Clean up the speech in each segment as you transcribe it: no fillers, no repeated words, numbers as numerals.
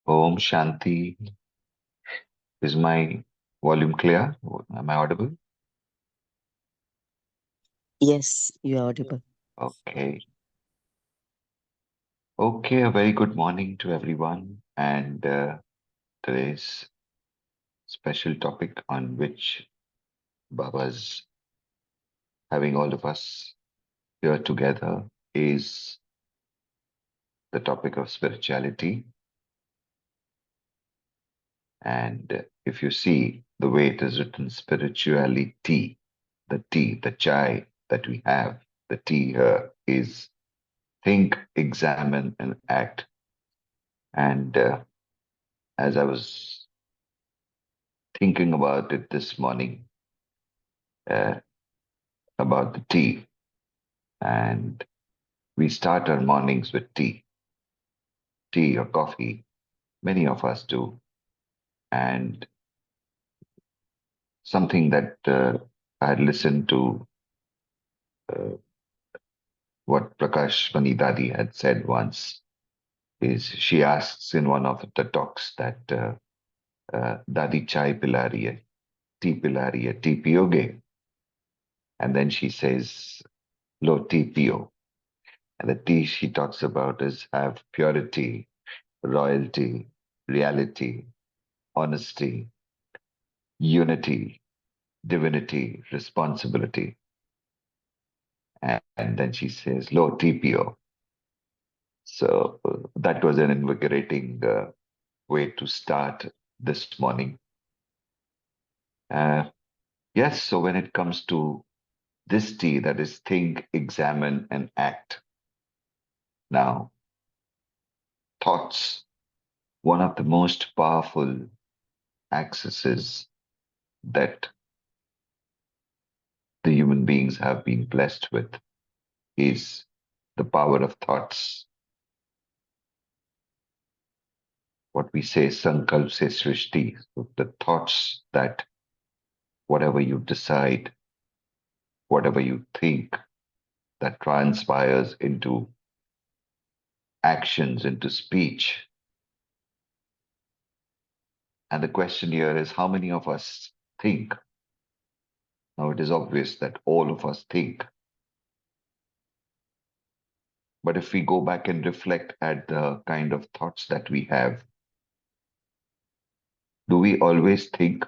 Om Shanti. Is my volume clear? Am I audible? Yes, you are audible. Okay. Okay, a very good morning to everyone. And today's special topic on which Baba's having all of us here together is the topic of spirituality. And if you see the way it is written, spirituality, the tea, the chai that we have, the tea here is think, examine, and act. And as I was thinking about it this morning, uh, about the tea, and we start our mornings with tea or coffee. Many of us do. And something that I had listened to uh, what Prakash Vanidadi had said once is she asks in one of the talks that Dadi chai pila rahi hai, tea piyoge? And then she says, lo tea piyo. And the tea she talks about is have purity, royalty, reality, honesty, unity, divinity, responsibility. And then she says, Lo TPO. So that was an invigorating way to start this morning. Uh, yes, so when it comes to this T, that is think, examine, and act. Now, thoughts, one of the most powerful accesses that the human beings have been blessed with is the power of thoughts. What we say, sankalp se srishti, so the thoughts that whatever you decide, whatever you think, that transpires into actions, into speech. And the question here is how many of us think? Now, it is obvious that all of us think. But if we go back and reflect at the kind of thoughts that we have, do we always think?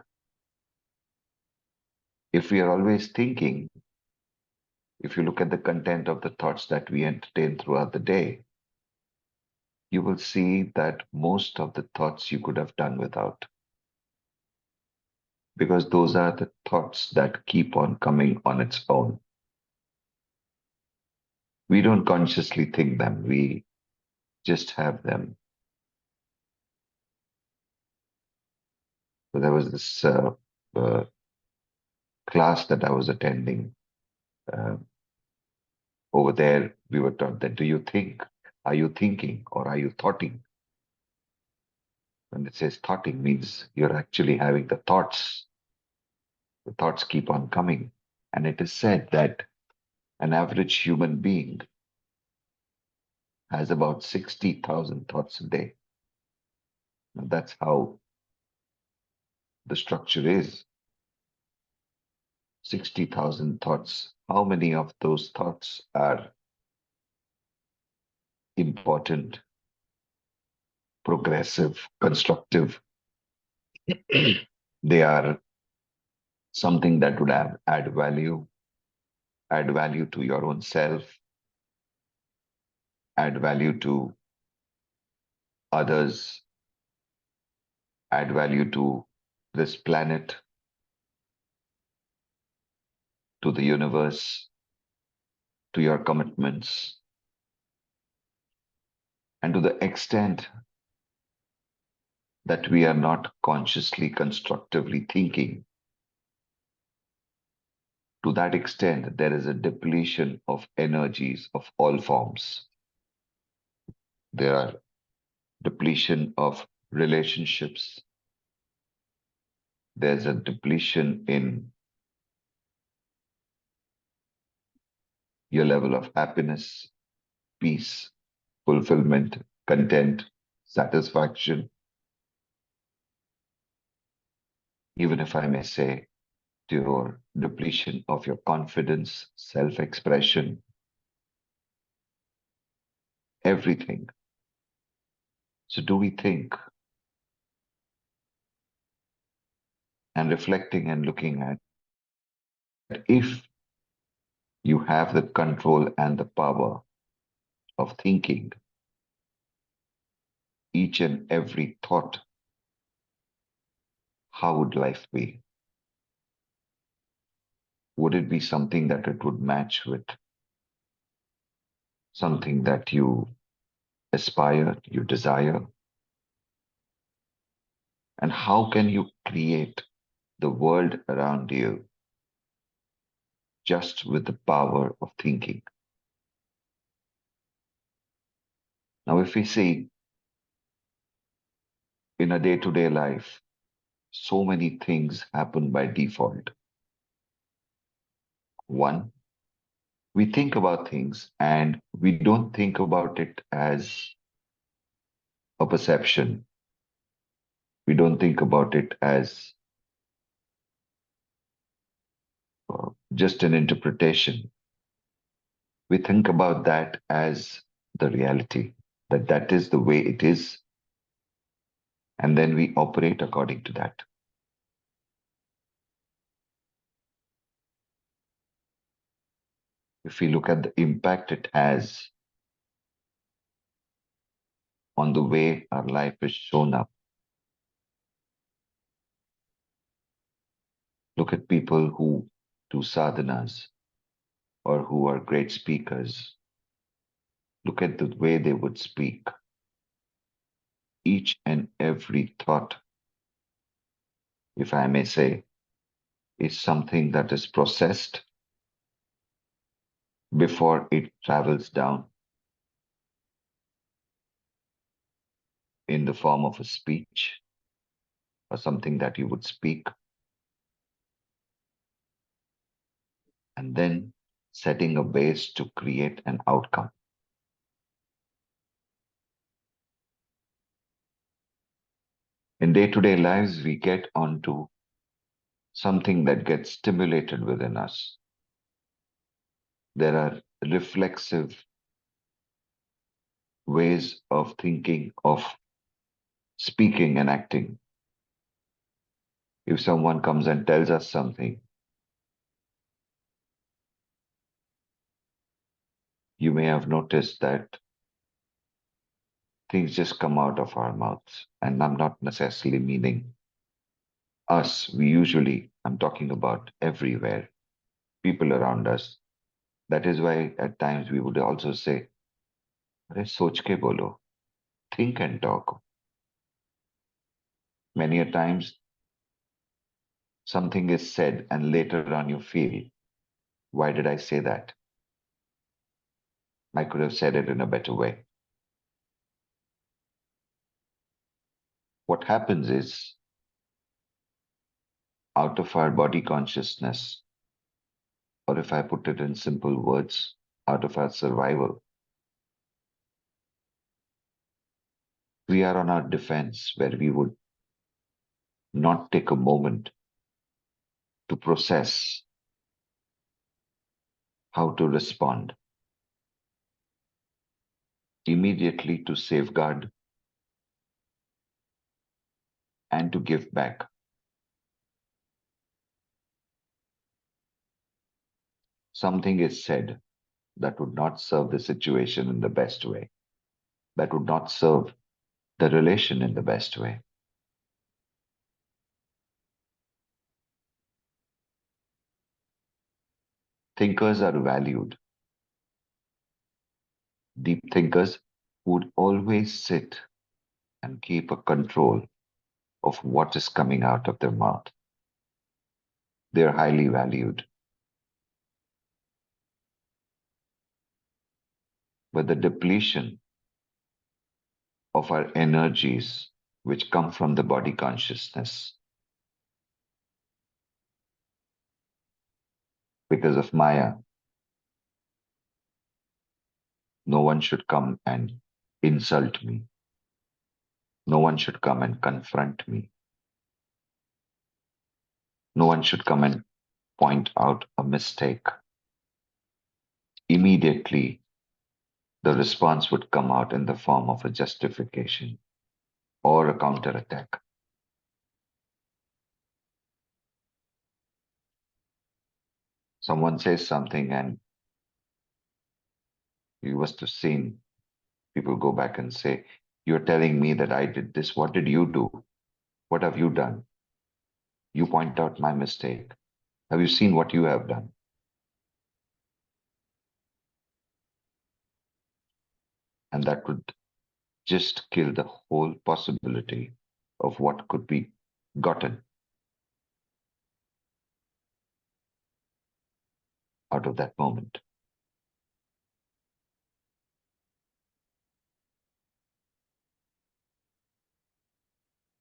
If we are always thinking, if you look at the content of the thoughts that we entertain throughout the day, you will see that most of the thoughts you could have done without. Because those are the thoughts that keep on coming on its own. We don't consciously think them, we just have them. So there was this uh, class that I was attending. Uh, Over there, we were taught that do you think? Are you thinking or are you thoughting? When it says thoughting means you're actually having the thoughts. The thoughts keep on coming. And it is said that an average human being has about 60,000 thoughts a day. And that's how the structure is. 60,000 thoughts. How many of those thoughts are important, progressive, constructive? They are something that would add value to your own self, add value to others, add value to this planet, to the universe, to your commitments, and to the extent that we are not consciously, constructively thinking, to that extent, there is a depletion of energies of all forms. There are depletion of relationships. There's a depletion in your level of happiness, peace, fulfillment, content, satisfaction. even if I may say, to your depletion of your confidence, self expression, everything. So, do we think and reflecting and looking at if you have the control and the power of thinking each and every thought, how would life be? Would it be something that it would match with something that you aspire, you desire? And how can you create the world around you just with the power of thinking? Now, if we see in a day to day life, so many things happen by default. One, we think about things and we don't think about it as a perception. We don't think about it as just an interpretation. We think about that as the reality, that that is the way it is, and then we operate according to that. If we look at the impact it has on the way our life is shown up, look at people who do sadhanas or who are great speakers. Look at the way they would speak. Each and every thought, if I may say, is something that is processed before it travels down in the form of a speech or something that you would speak, and then setting a base to create an outcome. In day to day lives, we get onto something that gets stimulated within us. There are reflexive ways of thinking, of speaking and acting. If someone comes and tells us something, you may have noticed that things just come out of our mouths. And I'm not necessarily meaning us. I'm talking about everywhere, people around us. That is why at times we would also say, "Arey, soch ke bolo, think and talk." Many a times something is said and later on you feel, why did I say that? I could have said it in a better way. What happens is, out of our body consciousness, or if I put it in simple words, out of our survival, we are on our defense where we would not take a moment to process how to respond, immediately to safeguard and to give back. Something is said that would not serve the situation in the best way, that would not serve the relation in the best way. Thinkers are valued. Deep thinkers would always sit and keep a control of what is coming out of their mouth. They're highly valued. But the depletion of our energies, which come from the body consciousness, because of Maya, no one should come and insult me. No one should come and confront me. No one should come and point out a mistake. Immediately, the response would come out in the form of a justification or a counterattack. Someone says something and you must have seen people go back and say, "You're telling me that I did this. What did you do? What have you done? You point out my mistake. Have you seen what you have done?" And that would just kill the whole possibility of what could be gotten out of that moment.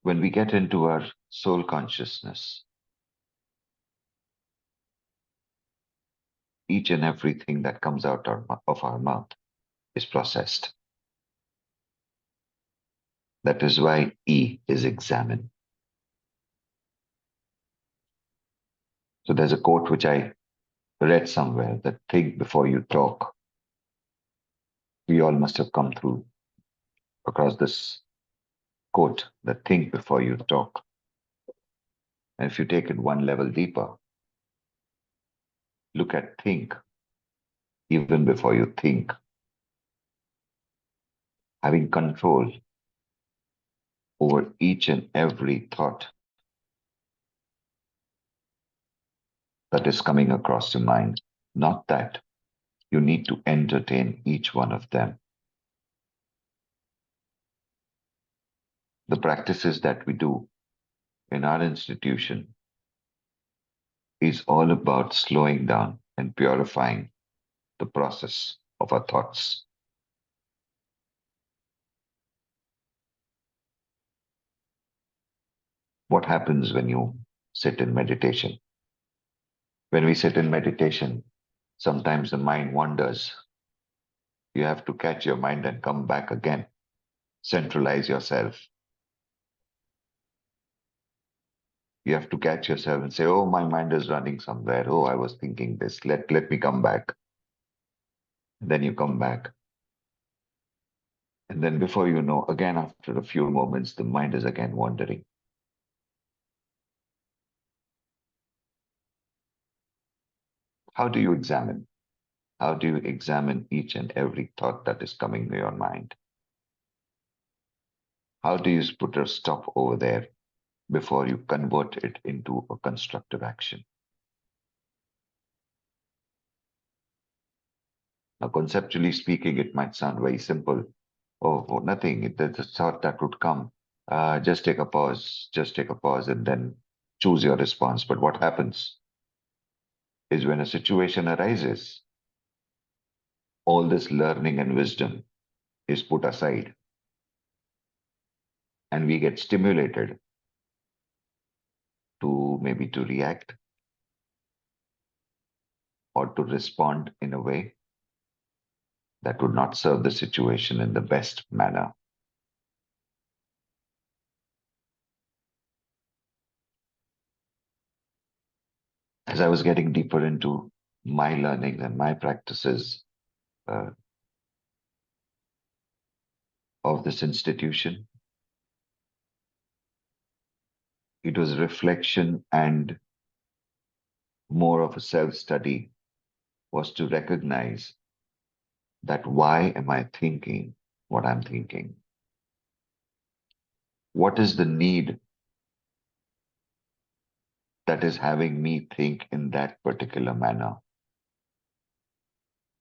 When we get into our soul consciousness, each and everything that comes out of our mouth is processed. That is why E is examine. So there's a quote which I read somewhere that think before you talk. We all must have come through across this quote that think before you talk. And if you take it one level deeper, look at think even before you think. Having control over each and every thought that is coming across your mind. Not that you need to entertain each one of them. The practices that we do in our institution is all about slowing down and purifying the process of our thoughts. What happens when you sit in meditation? When we sit in meditation, sometimes the mind wanders. You have to catch your mind and come back again. Centralize yourself. You have to catch yourself and say, "Oh, my mind is running somewhere. Oh, I was thinking this. Let me come back." And then you come back. And then before you know, again, after a few moments, the mind is again wandering. How do you examine? How do you examine each and every thought that is coming to your mind? How do you put a stop over there before you convert it into a constructive action? Now, conceptually speaking, it might sound very simple. Oh, nothing. There's a thought that would come. Just take a pause, and then choose your response. But what happens is when a situation arises, all this learning and wisdom is put aside, and we get stimulated to maybe to react or to respond in a way that would not serve the situation in the best manner. As I was getting deeper into my learning and my practices uh, of this institution, it was reflection and more of a self study was to recognize that why am I thinking what I'm thinking? What is the need that is having me think in that particular manner?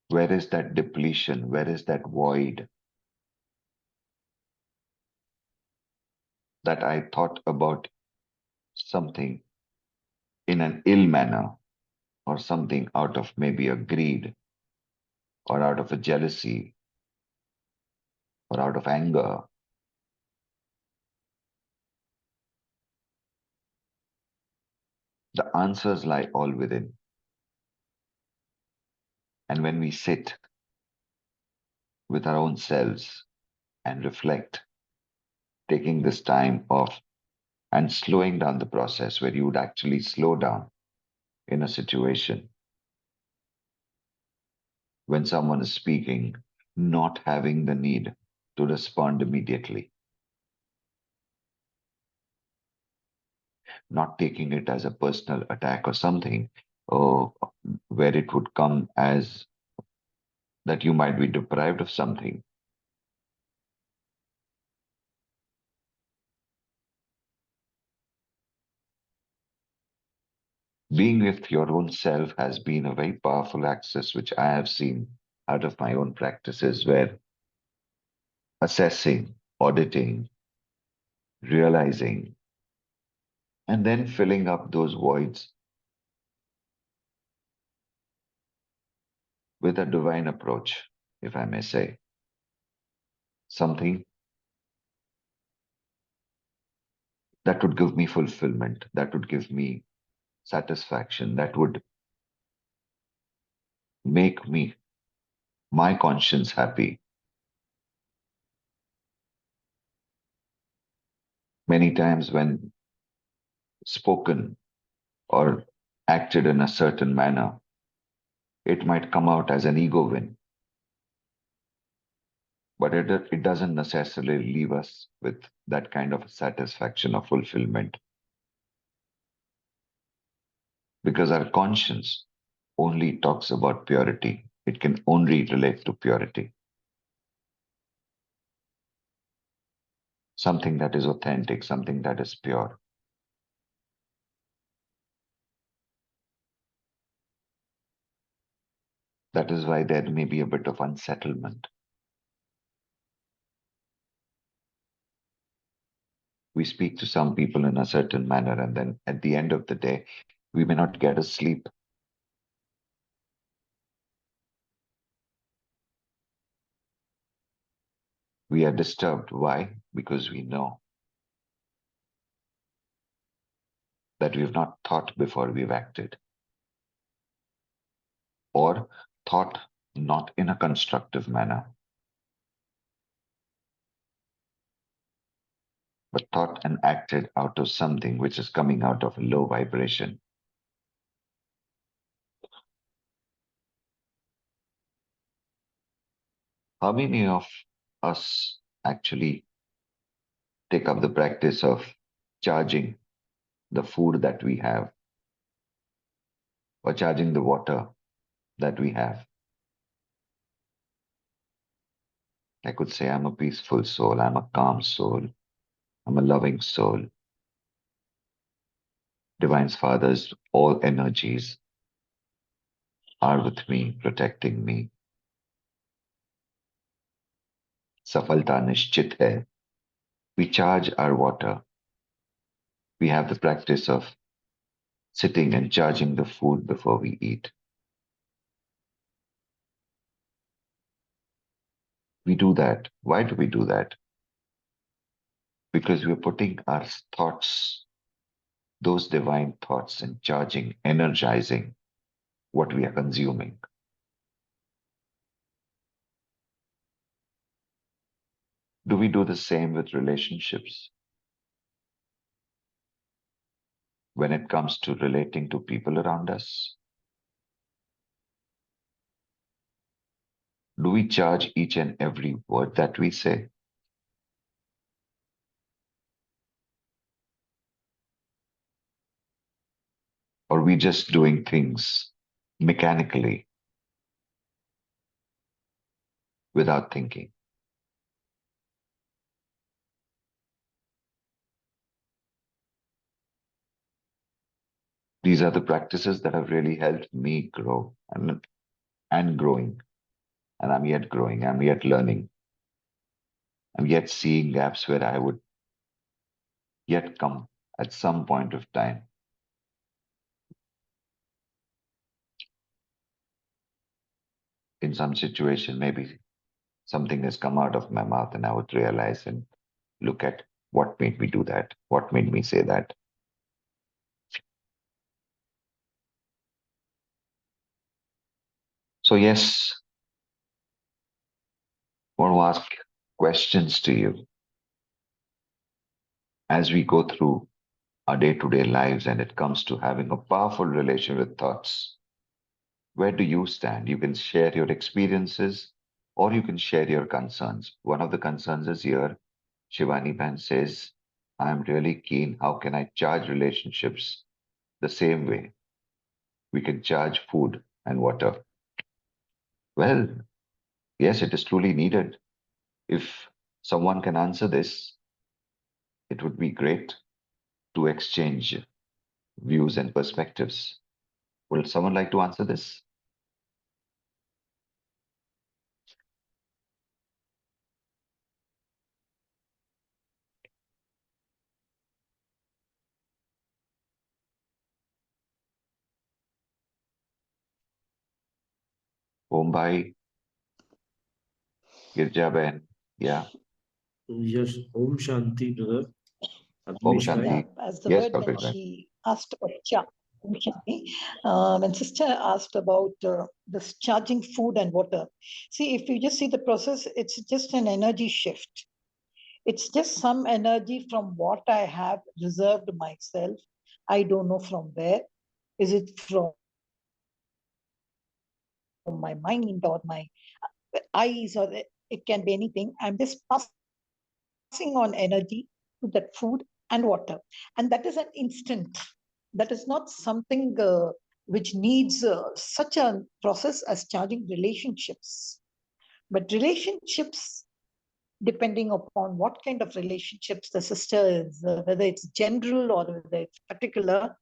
Where is that depletion? Where is that void that I thought about something in an ill manner or something out of maybe a greed or out of a jealousy or out of anger? The answers lie all within. And when we sit with our own selves and reflect, taking this time of and slowing down the process where you would actually slow down in a situation when someone is speaking, not having the need to respond immediately, not taking it as a personal attack or something, or where it would come as that you might be deprived of something. Being with your own self has been a very powerful access, which I have seen out of my own practices, where assessing, auditing, realizing, and then filling up those voids with a divine approach, if I may say, something that would give me fulfillment, that would give me satisfaction, that would make me, my conscience happy. Many times when spoken or acted in a certain manner, it might come out as an ego win, but it doesn't necessarily leave us with that kind of satisfaction or fulfillment because our conscience only talks about purity. It can only relate to purity, something that is authentic, something that is pure. That is why there may be a bit of unsettlement. We speak to some people in a certain manner, and then at the end of the day, we may not get a sleep. We are disturbed. Why? Because we know that we've not thought before we've acted, or thought not in a constructive manner, but thought and acted out of something which is coming out of a low vibration. How many of us actually take up the practice of charging the food that we have or charging the water that we have? I could say, I'm a peaceful soul, I'm a calm soul, I'm a loving soul. Divine Fathers, all energies are with me, protecting me. Safalta nishchit hai. We charge our water. We have the practice of sitting and charging the food before we eat. We do that. Why do we do that? Because we're putting our thoughts, those divine thoughts, and charging, energizing what we are consuming. Do we do the same with relationships? When it comes to relating to people around us? Do we charge each and every word that we say? Or are we just doing things mechanically without thinking? These are the practices that have really helped me grow and growing. And I'm yet growing, I'm yet learning, I'm yet seeing gaps where I would yet come at some point of time. In some situation, maybe something has come out of my mouth and I would realize and look at what made me do that, what made me say that. So, yes, I want to ask questions to you as we go through our day-to-day lives and it comes to having a powerful relation with thoughts, where do you stand? You can share your experiences or you can share your concerns. One of the concerns is here, Shivani Pan says, I'm really keen. How can I charge relationships the same way we can charge food and water? Well, yes, it is truly needed. If someone can answer this, it would be great to exchange views and perspectives. Would someone like to answer this? Mumbai, Girja Ben, yeah, Yes, Om Shanti, brother. Om Admish bhai. Shanti. Yeah, as the Yes, word Kalpesh meant, Bhai. she asked about when sister asked about this charging food and water. See, if you just see the process, it's just an energy shift. It's just some energy from what I have reserved myself. I don't know from where. Is it from my mind or my eyes, or it can be anything? I'm just passing on energy to that food and water. And that is an instant. That is not something which needs such a process as charging relationships. But relationships, depending upon what kind of relationships the sister is, whether it's general or whether it's particular,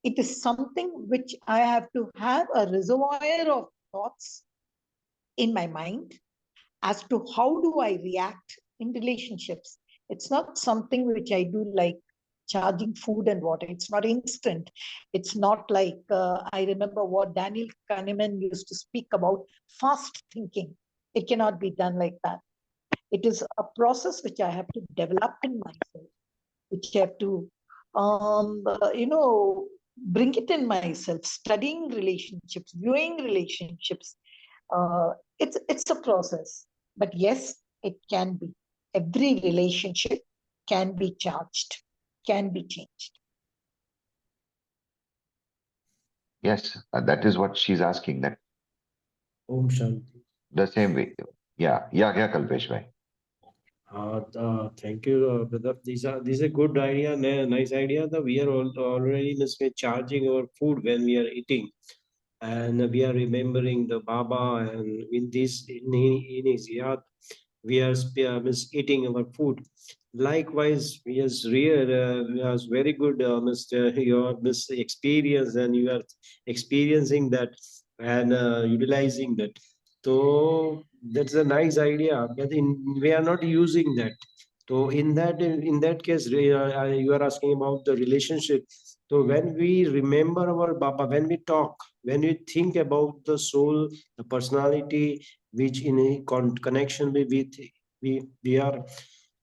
it is something which I have to have a reservoir of thoughts in my mind as to how do I react in relationships. It's not something which I do like charging food and water. It's not instant. It's not like I remember what Daniel Kahneman used to speak about fast thinking. It cannot be done like that. It is a process which I have to develop in myself, which I have to, bring it in myself, studying relationships, viewing relationships. It's a process. But yes, it can be. Every relationship can be charged, can be changed. Yes, that is what she's asking. That Om Shanti. the same way. Yeah, Kalpesh Bhai. Thank you, brother. These are good idea, nice idea. That we are already charging our food when we are eating, and we are remembering the Baba, and in his yard, we are eating our food. Likewise, yes, was very good, Mr. Your experience, and you are experiencing that and utilizing that. So that's a nice idea, but we are not using that. So in that case, you are asking about the relationship. So when we remember our Baba, when we talk, when we think about the soul, the personality, which in a connection with we are,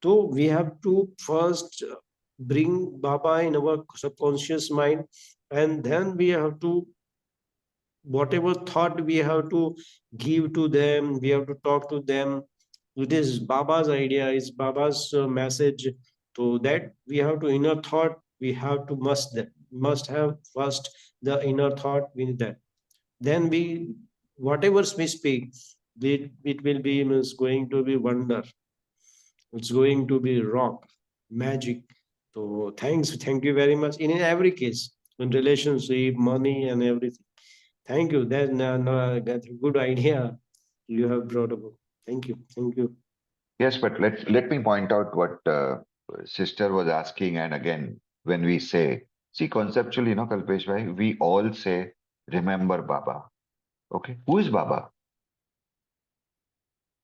so we have to first bring Baba in our subconscious mind, and then we have to whatever thought we have to give to them, we have to talk to them. It is Baba's idea, is Baba's message. So that we have to inner thought, we have to must have first the inner thought with that. Then we whatever we speak, it will be means going to be wonder, it's going to be rock magic. So thank you very much in every case, in relationship, money, and everything. Thank you. That's a good idea you have brought about. Thank you. Thank you. Yes, but let me point out what sister was asking. And again, when we say, see, conceptually, Kalpesh Bhai, we all say, remember Baba. Okay, who is Baba?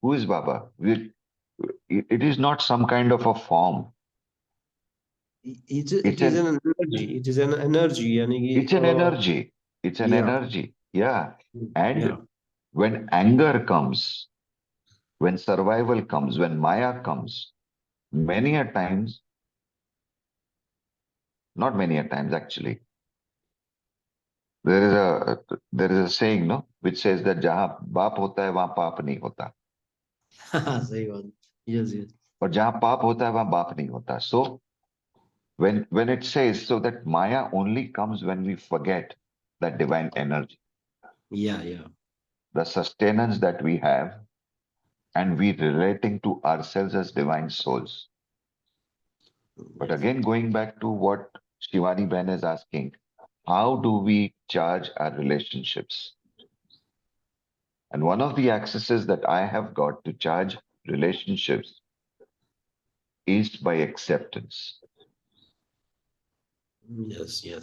Who is Baba? It is not some kind of a form. It It's is an an energy. It is an energy. And it's an energy. It's an yeah. energy. Yeah. Yeah. And when anger comes, when survival comes, when Maya comes, many a times, not many a times actually, there is a saying, no, which says that जहां बाप होता है वहां पाप नहीं होता, सही बात. Yes, yes. और जहां पाप होता है वहां बाप नहीं होता. So When it says so that Maya only comes when we forget that divine energy, Yeah. the sustenance that we have, and we relating to ourselves as divine souls. But Yes. again, going back to what Shivani Ben is asking, how do we charge our relationships? And one of the accesses that I have got to charge relationships is by acceptance. Yes. Yeah.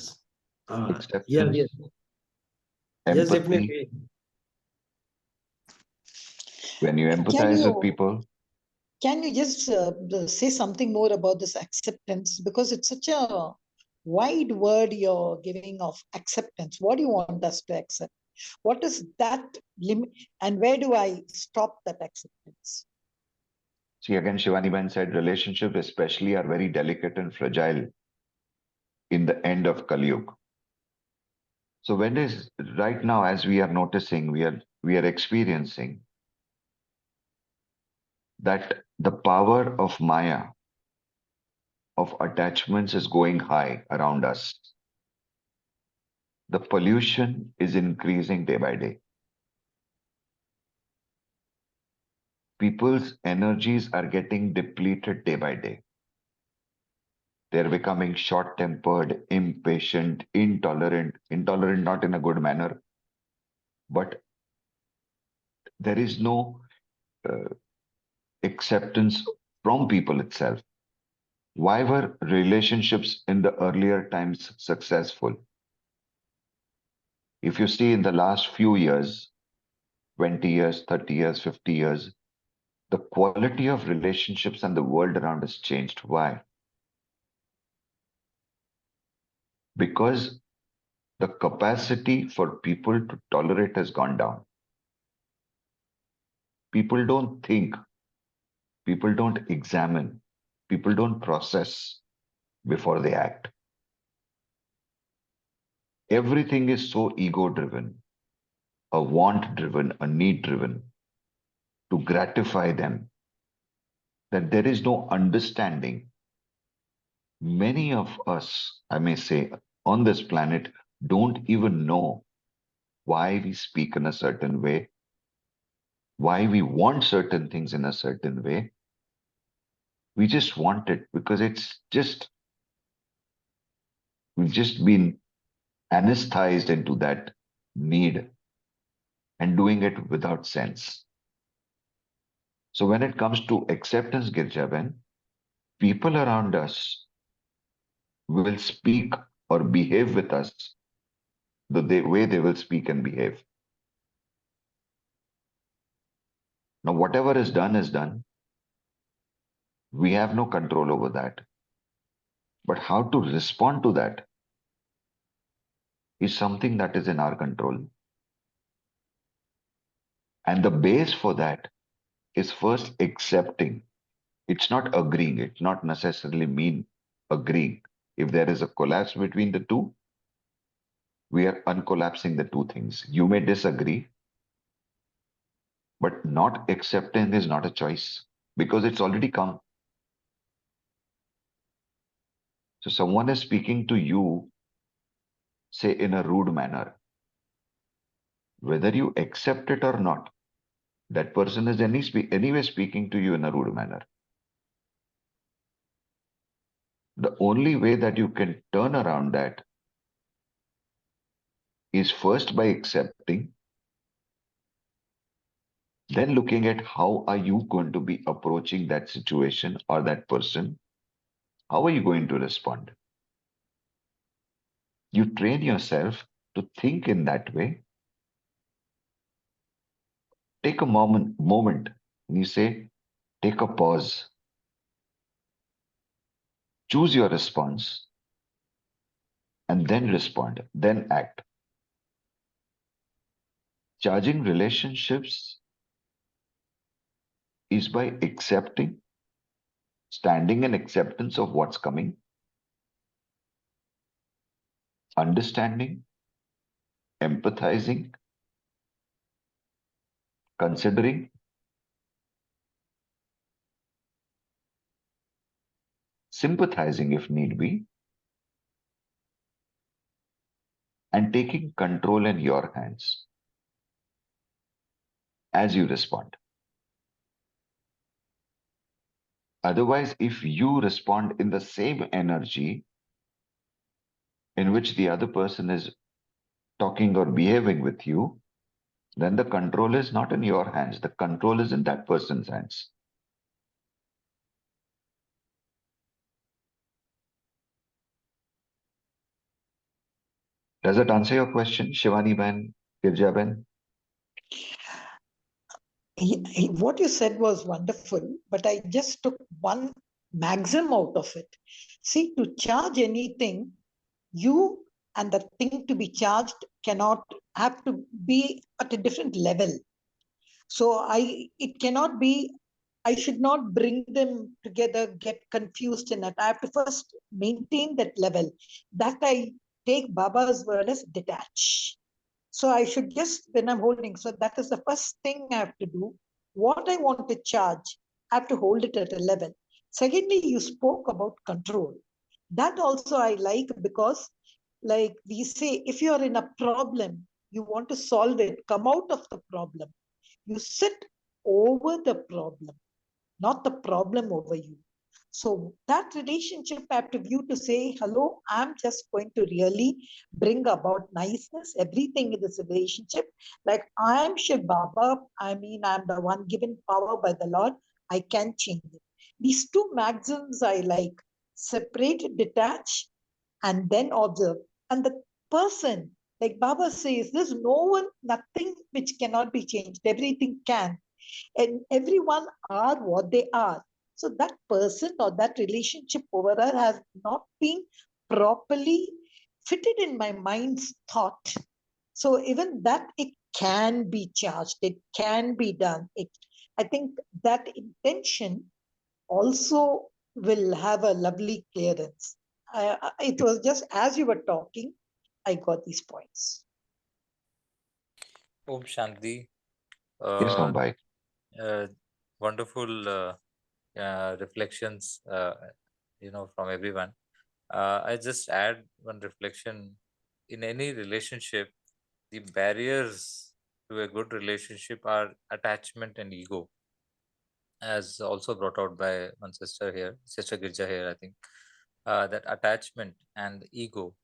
Acceptance, Yes, empathy. definitely. When you Can empathize with you people, can you just say something more about this acceptance? Because it's such a wide word you're giving of acceptance. What do you want us to accept? What is that limit? And where do I stop that acceptance? see again, Shivani Ben said relationships especially are very delicate and fragile in the end of Kali Yuga. So when is right now, as we are noticing, we are experiencing that the power of Maya, of attachments is going high around us. The pollution is increasing day by day. People's energies are getting depleted day by day. They're becoming short tempered, impatient, intolerant not in a good manner, but there is no uh, acceptance from people itself. Why were relationships in the earlier times successful? If you see in the last few years, 20 years, 30 years, 50 years, the quality of relationships and the world around us changed. Why? Because the capacity for people to tolerate has gone down. People don't think, people don't examine, people don't process before they act. Everything is so ego driven, a want driven, a need driven to gratify them that there is no understanding. Many of us, I may say, on this planet don't even know why we speak in a certain way, why we want certain things in a certain way. We just want it because we've just been anesthetized into that need and doing it without sense. So when it comes to acceptance, Girjaben, people around us will speak or behave with us the way they will speak and behave. Now, whatever is done is done. We have no control over that. But how to respond to that is something that is in our control. And the base for that is first accepting. It's not agreeing. It's not necessarily mean agreeing. If there is a collapse between the two, we are uncollapsing the two things. You may disagree, but not accepting is not a choice because it's already come. So someone is speaking to you, say in a rude manner, whether you accept it or not, that person is anyway speaking to you in a rude manner. The only way that you can turn around that is first by accepting, then looking at how are you going to be approaching that situation or that person. How are you going to respond? You train yourself to think in that way. Take a moment and you say, take a pause, choose your response, and then respond, then act. Charging relationships is by accepting, standing in acceptance of what's coming, understanding, empathizing, considering, sympathizing if need be, and taking control in your hands as you respond. Otherwise, if you respond in the same energy in which the other person is talking or behaving with you, then the control is not in your hands. The control is in that person's hands. Does that answer your question, Shivani Ben, Girja Ben? What you said was wonderful, but I just took one maxim out of it. See, to charge anything, you and the thing to be charged cannot have to be at a different level. So it cannot be, I should not bring them together, get confused in it. I have to first maintain that level. That I take Baba's word as detach. So I should just, when I'm holding, so that is the first thing I have to do. What I want to charge, I have to hold it at a level. Secondly, you spoke about control. That also I like, because like we say, if you're in a problem, you want to solve it, come out of the problem. You sit over the problem, not the problem over you. So that relationship I have to view to say, hello, I'm just going to really bring about niceness, everything in this relationship. Like I'm Shiv Baba, I mean, I'm the one given power by the Lord. I can change it. These two maxims I like: separate, detach, and then observe. And the person, like Baba says, there's no one, nothing which cannot be changed. Everything can. And everyone are what they are. So that person or that relationship over there has not been properly fitted in my mind's thought. So even that, it can be charged, it can be done. I think that intention also will have a lovely clearance. It was just as you were talking, I got these points. Om Shanti. Yes, Mumbai. Wonderful reflections, from everyone. I just add one reflection. In any relationship, the barriers to a good relationship are attachment and ego, as also brought out by one sister here, Sister Girja here, I think. That attachment and ego.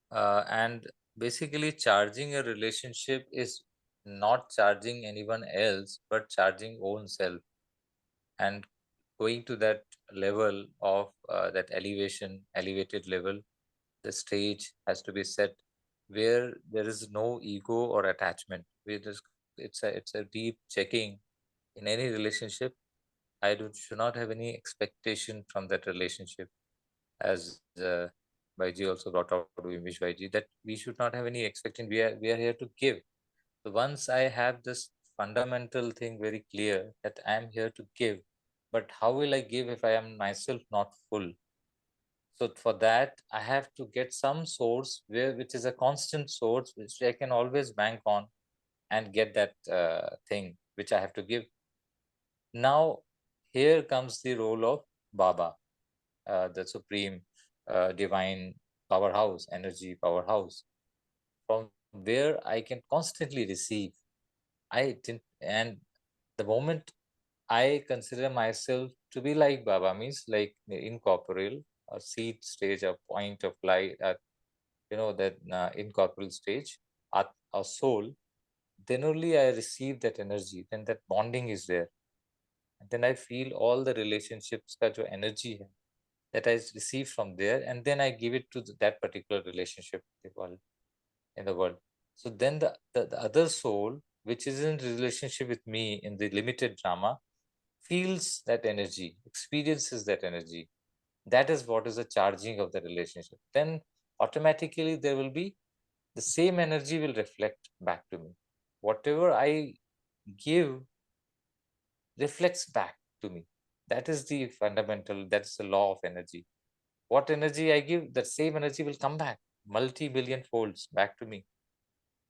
And basically, charging a relationship is not charging anyone else, but charging own self, and going to that level of that elevated level. The stage has to be set where there is no ego or attachment. It's a deep checking in any relationship. Should not have any expectation from that relationship, as Baiji also brought out, we wish Baiji, that we should not have any expectation. We are here to give. So once I have this fundamental thing very clear that I am here to give, but how will I give if I am myself not full? So for that, I have to get some source which is a constant source, which I can always bank on and get that thing which I have to give. Now, here comes the role of Baba, the supreme divine powerhouse, energy powerhouse, from where I can constantly receive. And the moment I consider myself to be like Baba, means like incorporeal, a seed stage, a point of light, that incorporeal stage, our soul, then only I receive that energy, then that bonding is there. And then I feel all the relationships का जो energy है, that I receive from there, and then I give it to that particular relationship in the world. So then the other soul, which is in relationship with me in the limited drama, feels that energy, experiences that energy. That is what is the charging of the relationship. Then automatically there will be the same energy will reflect back to me. Whatever I give reflects back to me. That is the fundamental, that's the law of energy. What energy I give, that same energy will come back multi-billion folds back to me.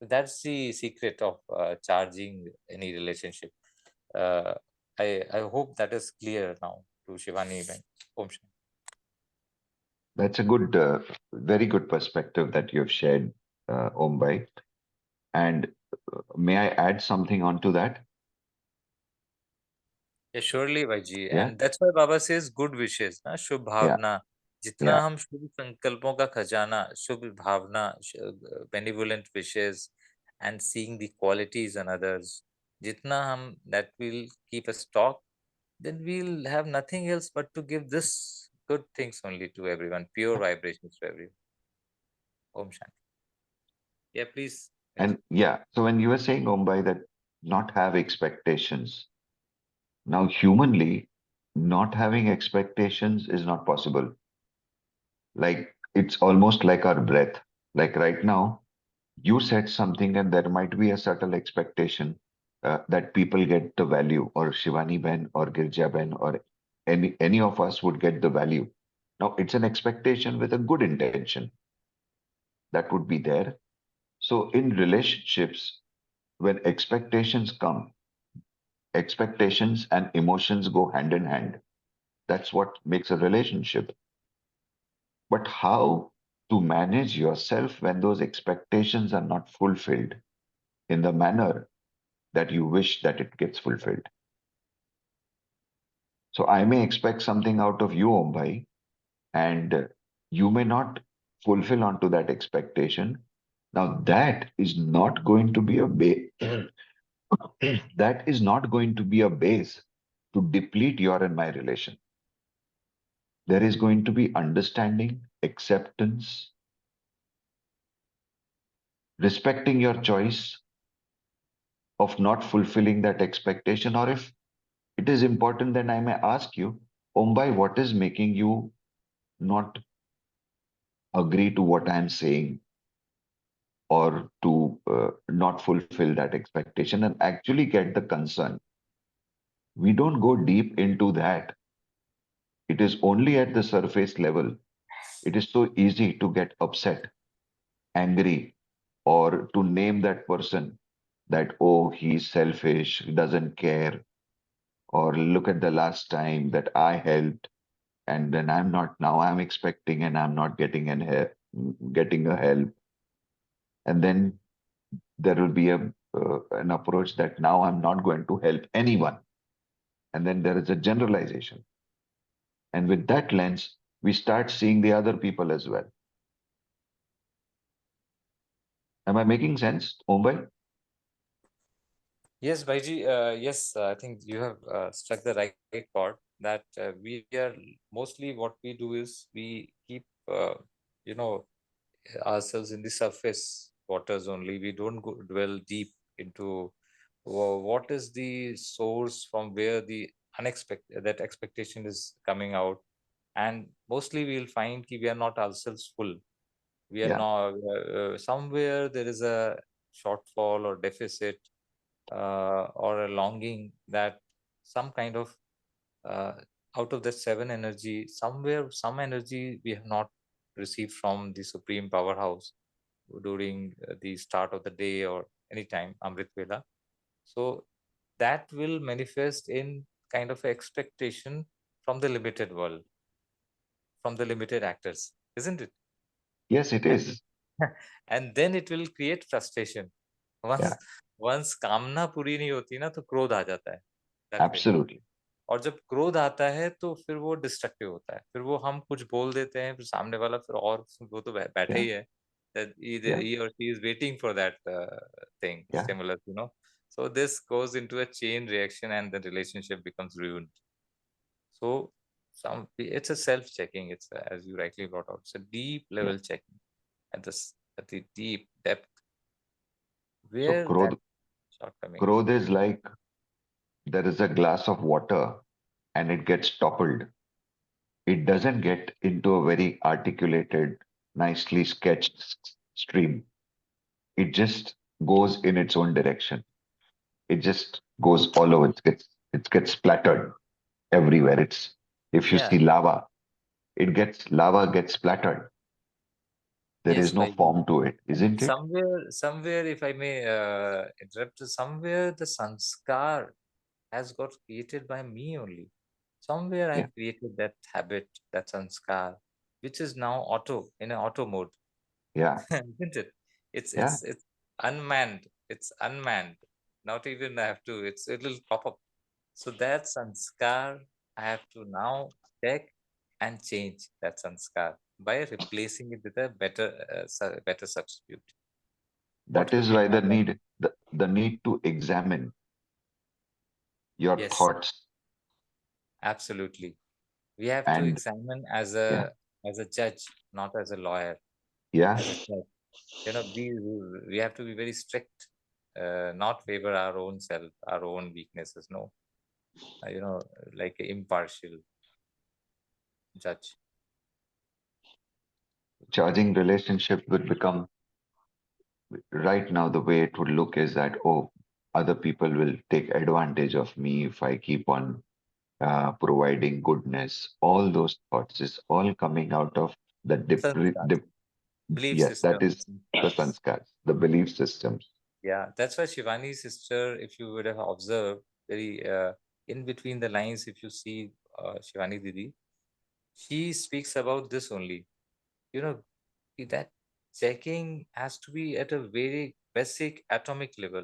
That's the secret of charging any relationship. I hope that is clear now to Shivani. Om Shanti. That's a good, very good perspective that you've shared, Ombai. And may I add something onto that? Yeah, surely, Vaji. Yeah, And that's why Baba says good wishes, na? Shubh yeah, bhavna. जितना yeah. हम शुभ संकल्पों का खजाना, शुभ भावना, benevolent wishes, and seeing the qualities in others, जितना हम that will keep a stock, then we'll have nothing else but to give this good things only to everyone, pure vibrations to everyone. Om Shanti. Yeah, please, And Vaji. yeah, so when you were saying, Ombai, that not have expectations, now humanly, not having expectations is not possible. Like it's almost like our breath. Like right now, you said something, and there might be a subtle expectation that people get the value, or Shivani Ben, or Girja Ben, or any of us would get the value. Now, it's an expectation with a good intention that would be there. So, in relationships, when expectations come, expectations and emotions go hand in hand. That's what makes a relationship. But how to manage yourself when those expectations are not fulfilled in the manner that you wish that it gets fulfilled? So I may expect something out of you, Ombai, and you may not fulfill onto that expectation. Now that is not going to be a that is not going to be a base to deplete your and my relation. There is going to be understanding, acceptance, respecting your choice of not fulfilling that expectation. Or if it is important, then I may ask you, Ombai, what is making you not agree to what I am saying, or to not fulfill that expectation, and actually get the concern? We don't go deep into that. It is only at the surface level. It is so easy to get upset, angry, or to name that person that, oh, he's selfish, he doesn't care, or look at the last time that I helped, and then I'm not, now I'm expecting and I'm not getting getting a help. And then there will be an approach that now I'm not going to help anyone. And then there is a generalization. And with that lens, we start seeing the other people as well. Am I making sense, Mumbai? Yes, Bhaiji, yes, I think you have struck the right chord that we are mostly what we do is we keep, you know, ourselves in the surface waters only. We don't go dwell deep into what is the source from where the unexpected that expectation is coming out, and mostly we'll find that we are not ourselves full. We are Yeah. not somewhere there is a shortfall or deficit or a longing that some kind of uh, out of the seven energy, somewhere some energy we have not received from the supreme powerhouse during the start of the day or anytime Amrit Vela. So that will manifest in kind of expectation from the limited world, from the limited actors, isn't it? Yes, it And is. and then it will create frustration. Yeah, once once कामना पूरी नहीं होती ना तो क्रोध आ जाता है that way. absolutely. और जब क्रोध आता है तो फिर वो डिस्ट्रक्टिव होता है, फिर वो हम कुछ बोल देते हैं, फिर सामने वाला फिर और वो तो बैठा Yeah, ही है that either yeah, he or she is waiting for that thing yeah. stimulus, so this goes into a chain reaction and the relationship becomes ruined. So it's a self checking, it's as you rightly brought out, it's a deep Yeah. level checking at at the deep depth So where that growth, shortcoming. growth is like there is a glass of water and it gets toppled. It doesn't get into a very articulated, nicely sketched stream. It just goes in its own direction. It just goes all over. It gets splattered everywhere. It's, if you Yeah. see lava gets splattered. There Yes, is no by form to it, and isn't it? somewhere, if I may interrupt, somewhere the sanskar has got created by me only. Somewhere I Yeah, created that habit, that sanskar. which is now in an auto mode. Yeah. Isn't it? It's Yeah. it's it's unmanned. It's unmanned. Not even I have to. It'll pop up. So that sanskar I have to now check and change that sanskar by replacing it with a better substitute. What That could is be why more better? the need to examine your Yes, thoughts. absolutely. We have to And examine yeah, as a judge, not as a lawyer, yeah, as a judge. We have to be very strict, not favor our own self, our own weaknesses. No, like an impartial judge. charging relationship would become, right now the way it would look is that, oh, other people will take advantage of me if I keep on providing goodness. All those thoughts is all coming out of the Sanskars, belief yes, that system, is the sanskars. sanskars, the belief systems. Yeah, that's why Shivani's sister, if you would have observed, very in between the lines, if you see Shivani Didi, she speaks about this only. You know, that checking has to be at a very basic atomic level.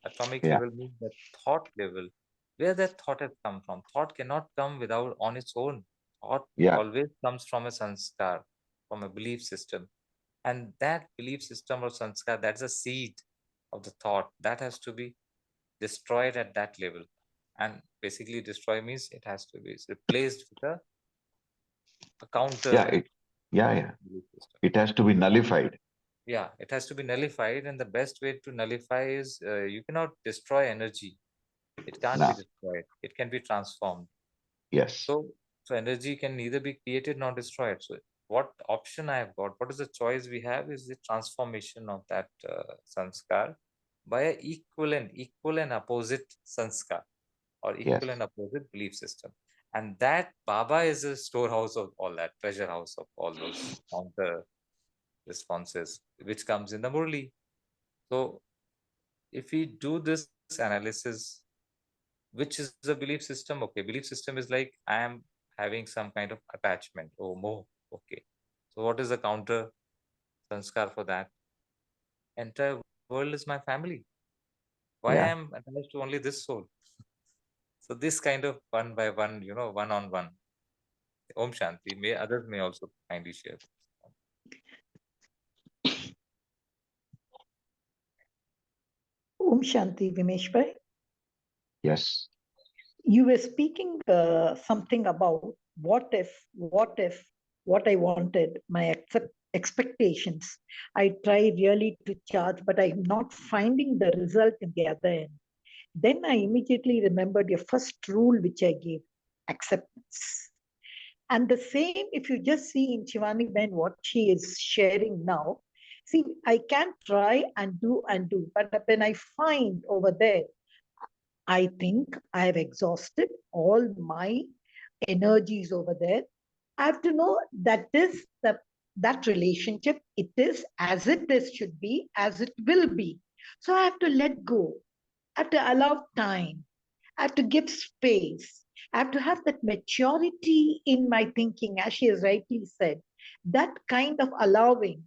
Atomic Yeah, level means the thought level, where that thought has come from. Thought cannot come without on its own. Thought yeah, always comes from a sanskar, from a belief system. And that belief system or sanskar, that's a seed of the thought that has to be destroyed at that level. And basically, destroy means it has to be replaced with a yeah, counter yeah. belief system. It has to be nullified. Yeah, it has to be nullified. And the best way to nullify is you cannot destroy energy. It can't be Now, destroyed. It can be transformed. yes, So energy can neither be created nor destroyed. So what option I have got, what is the choice we have is the transformation of that sanskar by a equal and opposite sanskar or yes, equal and opposite belief system. And that Baba is a storehouse of all that, treasure house of all those counter responses, which comes in the Murli. So if we do this analysis, which is a belief system? Okay, belief system is like I am having some kind of attachment. Oh, more. Okay. So what is the counter sanskar for that? Entire world is my family. Why I yeah. am attached to only this soul? So this kind of one by one, one on one. Om Shanti. May others may also kindly share. Om Shanti, Vimesh bhai. Yes, You were speaking something about what I wanted, my expectations. I try really to charge, but I'm not finding the result in the other end. Then I immediately remembered your first rule, which I gave, acceptance. And the same, if you just see in Shivani Ben, what she is sharing now, see, I can try and do, but when I find over there, I think I have exhausted all my energies over there. I have to know that that relationship, it is as it is should be, as it will be. So I have to let go. I have to allow time. I have to give space. I have to have that maturity in my thinking, as she has rightly said. That kind of allowing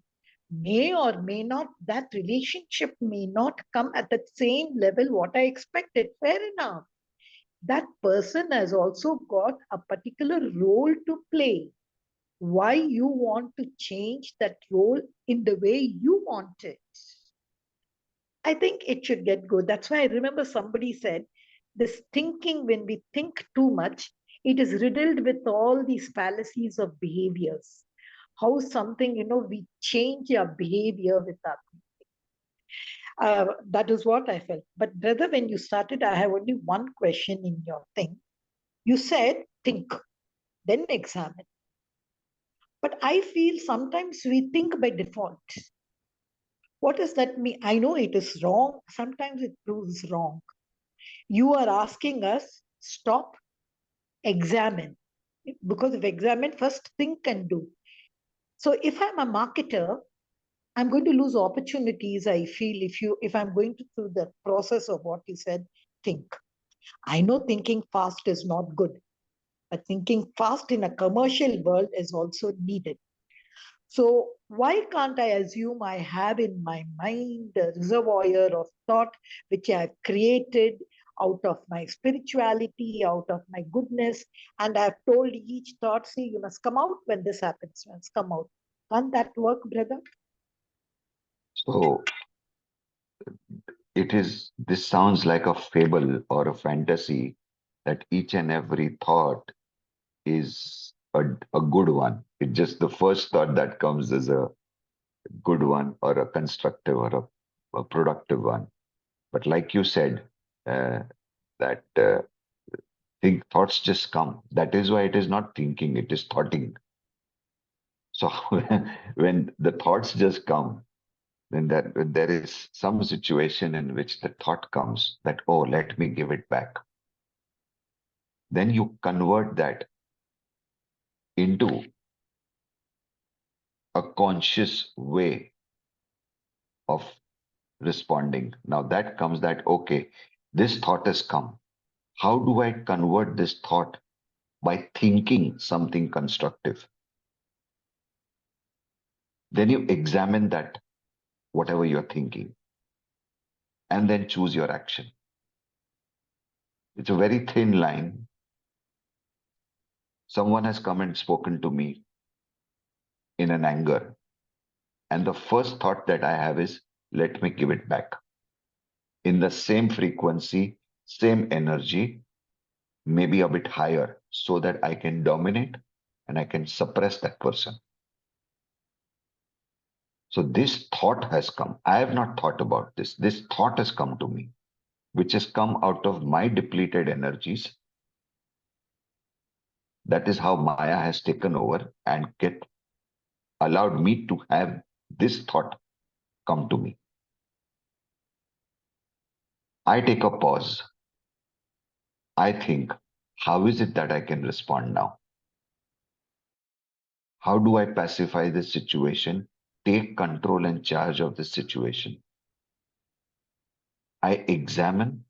may or may not, that relationship may not come at the same level what I expected. Fair enough. That person has also got a particular role to play. Why you want to change that role in the way you want it? I think it should get good. That's why I remember somebody said this thinking, when we think too much, it is riddled with all these fallacies of behaviors. How something, we change our behavior with that. That is what I felt. But brother, when you started, I have only one question in your thing. You said think, then examine. But I feel sometimes we think by default. What does that mean? I know it is wrong. Sometimes it proves wrong. You are asking us, stop, examine. Because if examine, first think and do. So if I'm a marketer, I'm going to lose opportunities, I feel, if I'm going through the process of what you said, think. I know thinking fast is not good. But thinking fast in a commercial world is also needed. So why can't I assume I have in my mind a reservoir of thought which I have created out of my spirituality, out of my goodness, and I've told each thought, see, you must come out when this happens, you must come out. Can't that work, brother? So this sounds like a fable or a fantasy that each and every thought is a good one. It's just the first thought that comes as a good one or a constructive or a productive one. But like you said, that thoughts just come. That is why it is not thinking, it is thoughting. So when the thoughts just come, then there is some situation in which the thought comes that, oh, let me give it back. Then you convert that into a conscious way of responding. Now that comes that, okay, this thought has come. How do I convert this thought? By thinking something constructive. Then you examine that, whatever you're thinking, and then choose your action. It's a very thin line. Someone has come and spoken to me in an anger, and the first thought that I have is, let me give it back. In the same frequency, same energy, maybe a bit higher, so that I can dominate and I can suppress that person. So this thought has come. I have not thought about this. This thought has come to me, which has come out of my depleted energies. That is how Maya has taken over and allowed me to have this thought come to me. I take a pause. I think, how is it that I can respond now? How do I pacify this situation, take control and charge of this situation? I examine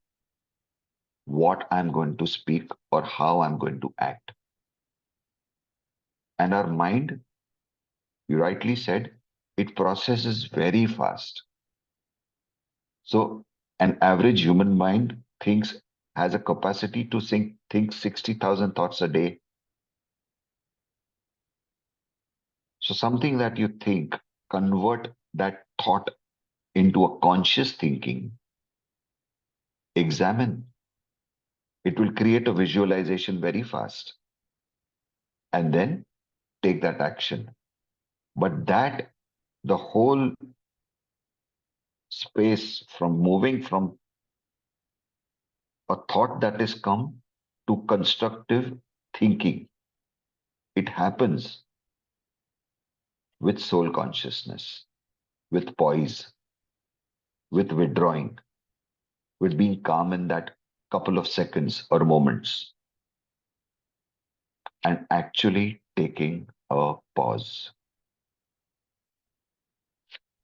what I'm going to speak or how I'm going to act. And our mind, you rightly said, it processes very fast. So an average human mind has a capacity to think 60,000 thoughts a day. So something that you think, convert that thought into a conscious thinking, examine. It will create a visualization very fast. And then take that action. But the whole space from moving from a thought that is come to constructive thinking, it happens with soul consciousness, with poise, with withdrawing, with being calm in that couple of seconds or moments, and actually taking a pause.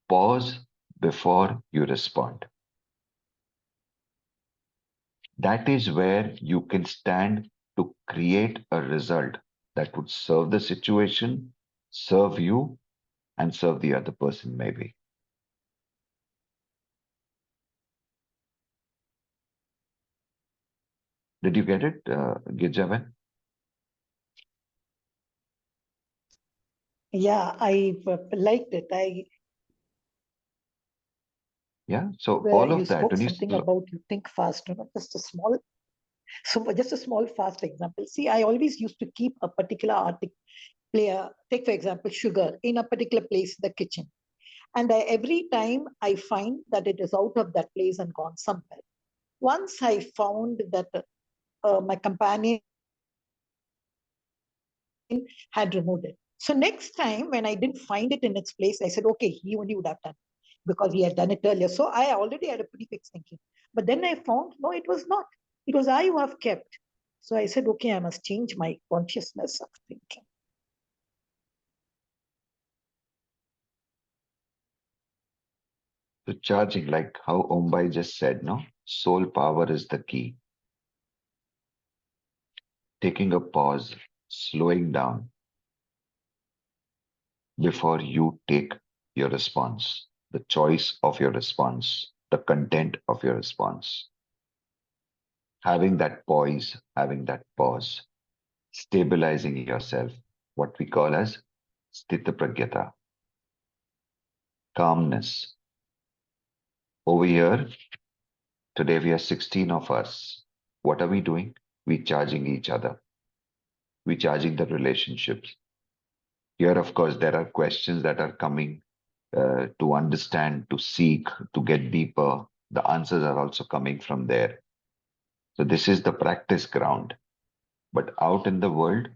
Pause before you respond. That is where you can stand to create a result that would serve the situation, serve you, and serve the other person, maybe. Did you get it, Gijavan? Yeah, I liked it. Yeah. So Where all you of that, spoke when you something about you think fast, just a small, just a small fast example. See, I always used to keep a particular article, take for example, sugar in a particular place in the kitchen. And every time I find that it is out of that place and gone somewhere. Once I found that my companion had removed it. So next time when I didn't find it in its place, I said, okay, he only would have done it because he had done it earlier. So I already had a pretty fixed thinking. But then I found, no, it was not. It was I who have kept. So I said, okay, I must change my consciousness of thinking. So charging, like how Ombai just said, no? Soul power is the key. taking a pause, slowing down before you take your response, the choice of your response, the content of your response. Having that poise, having that pause, stabilizing yourself, what we call as sthita pragyata, calmness. Over here, today we are 16 of us. What are we doing? We charging each other. We charging the relationships. Here, of course, there are questions that are coming to understand, to seek, to get deeper. The answers are also coming from there. So this is the practice ground. But out in the world,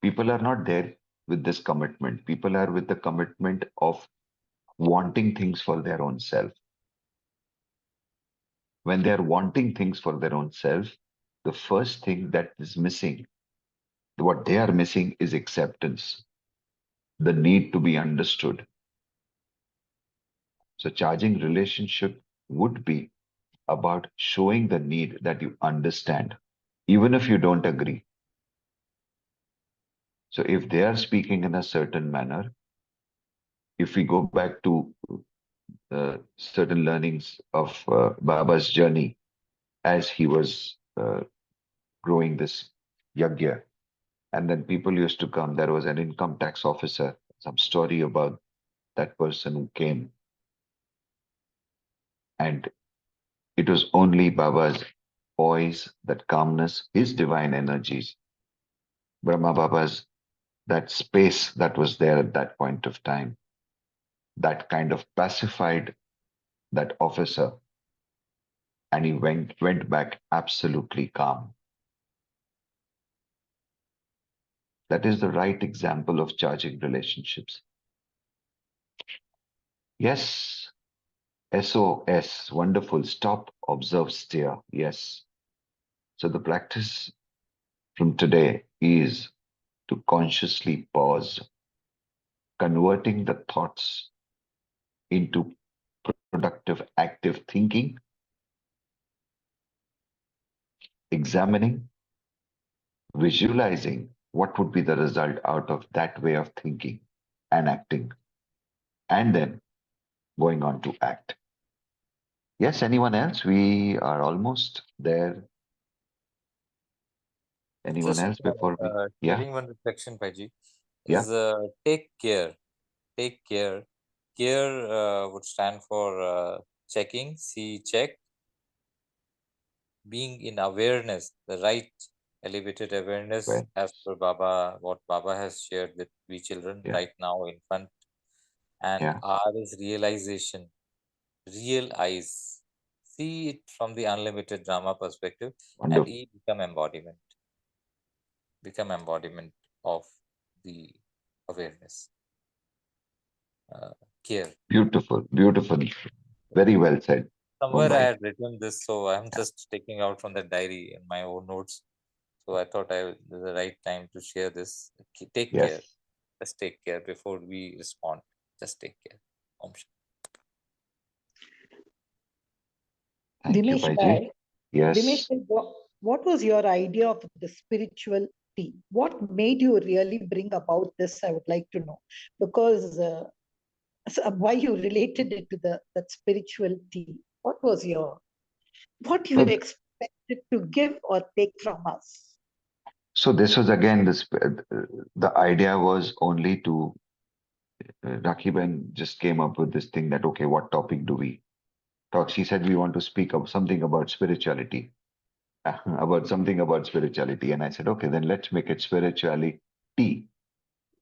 people are not there with this commitment. People are with the commitment of wanting things for their own self. When they are wanting things for their own self, the first thing that is missing, what they are missing is acceptance, the need to be understood. So charging relationship would be about showing the need that you understand, even if you don't agree. So if they are speaking in a certain manner, if we go back to certain learnings of Baba's journey as he was growing this yagya, and then people used to come, there was an income tax officer, some story about that person who came, and it was only Baba's poise, that calmness, his divine energies, Brahma Baba's, that space that was there at that point of time, that kind of pacified that officer, and he went back absolutely calm. That is the right example of charging relationships. Yes, SOS, wonderful. Stop, observe, steer. Yes. So the practice from today is to consciously pause, converting the thoughts into productive, active thinking, examining, visualizing what would be the result out of that way of thinking and acting, and then going on to act. Yes, anyone else? We are almost there. Anyone Just else before we? Yeah, sharing one reflection, Paji, yeah. is take care. Take care. Care would stand for checking, see, check, being in awareness, the right elevated awareness Well, as per Baba, what Baba has shared with we children yeah, right now in front. And yeah. R is realization, real eyes. See it from the unlimited drama perspective, and Wonderful. E become embodiment of the awareness. Care. Beautiful, beautiful. Very well said. Oh Somewhere I my. had written this, so I'm just taking out from the diary in my own notes. So I thought this is the right time to share this. Take Yes. care. Just take care before we respond. Just take care. Om Shanti. Thank you, Dinesh Paiji. Bhai, Dinesh Yes. Bhai, what was your idea of the spiritual tea? What made you really bring about this? I would like to know, because why you related it to that spiritual tea. What was what you So, expected to give or take from us? so this was again this. The idea was only to Rakhiben just came up with this thing that okay, what topic do we talk? She said we want to speak of something about spirituality, about something about spirituality, and I said okay, then let's make it spirituality,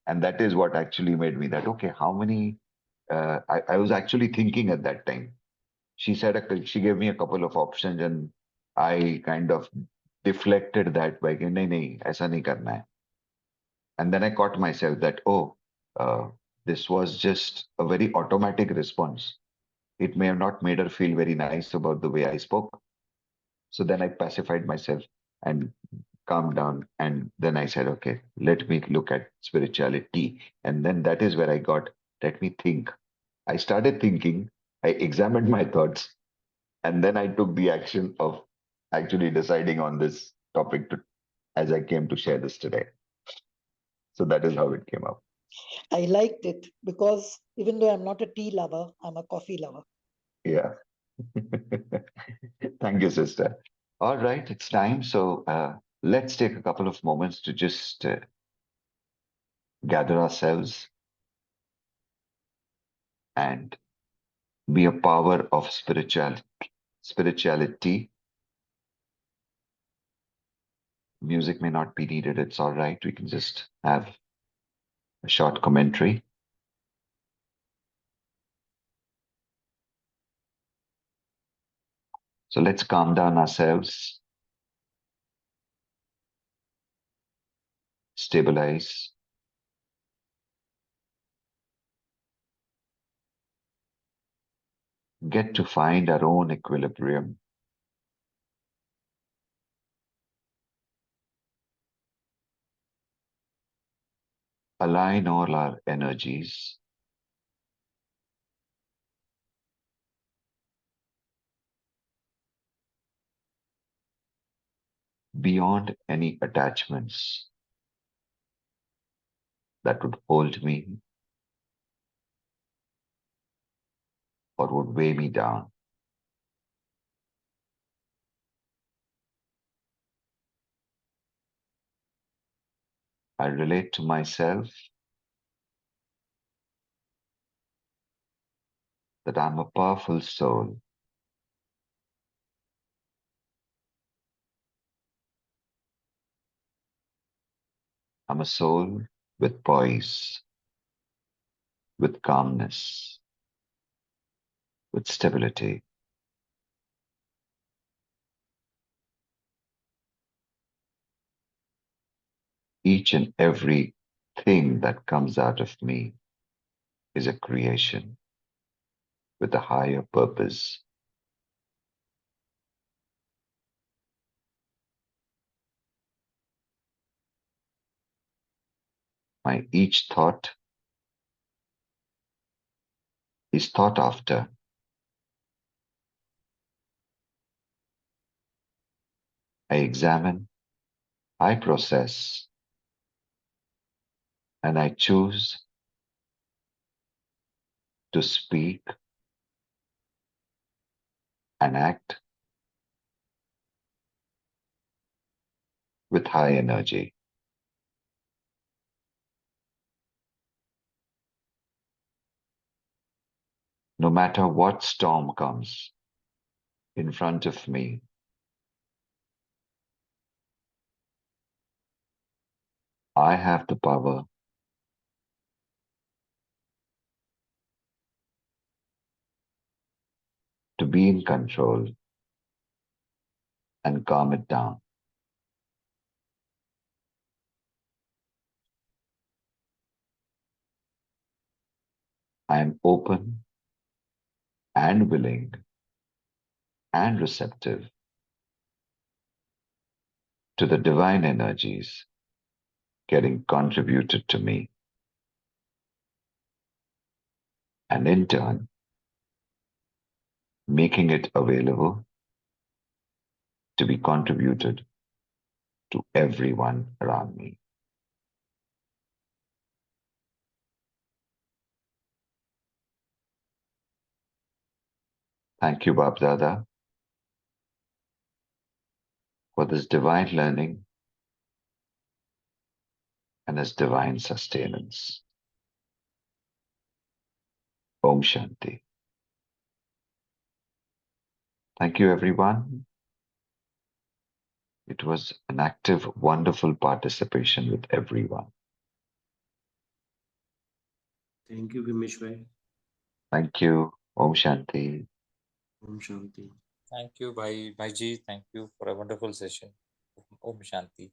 and that is what actually made me that okay, how many? I was actually thinking at that time. She said she gave me a couple of options, and I kind of deflected that by nahi nahi aisa nahi karna hai. And then I caught myself that oh, uh, this was just a very automatic response. It may have not made her feel very nice about the way I spoke. So then I pacified myself and calmed down. And then I said, okay, let me look at spirituality. And then that is where I got, let me think. I started thinking, I examined my thoughts, and then I took the action of actually deciding on this topic to as I came to share this today. So that is how it came up. I liked it because even though I'm not a tea lover, I'm a coffee lover. Yeah. Thank you, sister. All right, it's time. So let's take a couple of moments to just gather ourselves and be a power of spirituality. Music may not be needed. It's all right. We can just have a short commentary. So let's calm down ourselves, stabilize, get to find our own equilibrium. Align all our energies. Beyond any attachments that would hold me or would weigh me down. I relate to myself that I'm a powerful soul. I'm a soul with poise, with calmness, with stability. Each and every thing that comes out of me is a creation with a higher purpose. My each thought is thought after. I examine, I process, and I choose to speak and act with high energy. No matter what storm comes in front of me, I have the power to be in control and calm it down. I am open and willing and receptive to the divine energies getting contributed to me, and in turn, making it available to be contributed to everyone around me. Thank you, Bab Dada, for this divine learning and this divine sustenance. Om Shanti. Thank you, everyone. It was an active, wonderful participation with everyone. Thank you, Vimish bhai. Thank you. Om Shanti. Om Shanti. Thank you, Bhai Ji. Thank you for a wonderful session. Om Shanti.